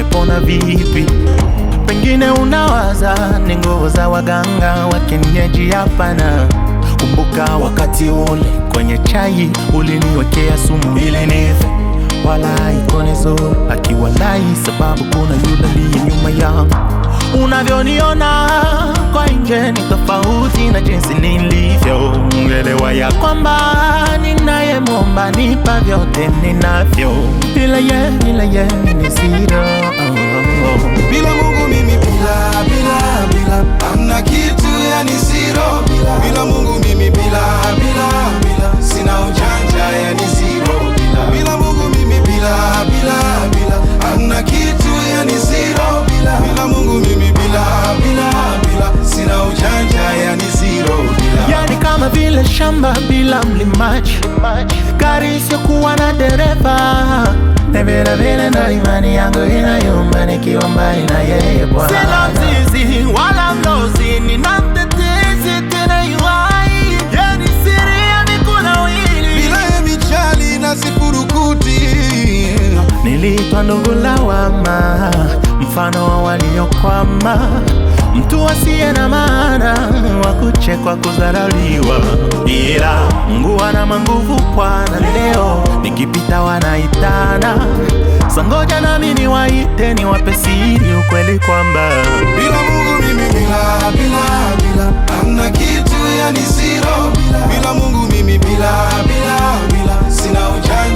ningepona vipi? Pengine unawaza ni nguvu za waganga wa kienyeji. Hapana, kumbuka wakati ule kwenye chai uliniwekea sumu ili nife. Walai konezo akiwalai, sababu kuna yule aliye nyuma yangu. Unavyoniona kwa nje ni tofauti na jinsi nilivyo. Elewa ya kwamba ninayemwomba nipa vyote ninavyo. Bila ye ni zero. Bila Mungu mimi bila hamna kitu, yani zero. Bila Mungu mimi bila sina ujanja, yani zero. Bila Mungu mimi bila hamna kitu, yani zero. Bila Mungu mimi bila sina ujanja, yani zero. Yani kama vile shamba bila mlimaji, gari isiyokuwa na dereva. Na vile ndo imani yangu inayumba nikiwa mbali na yeye Bwana. Sina mzizi wala mlozi, nina mtetezi tena yuhai. Yani siri ya mikuna wili, bila ye michali na sifurukuti. Niliitwa ndugu lawama, mfano wa waliokwama, mtu asiye na maana, wa kuchekwa, kudharauliwa. Ila Mungu ana manguvu Bwana, leo nikipita wanaitana. Sangoja nami niwaite, niwape siri, ukweli kwamba bila Mungu mimi bila hamna kitu, yani zero. Bila Mungu mimi bila sina ujanja.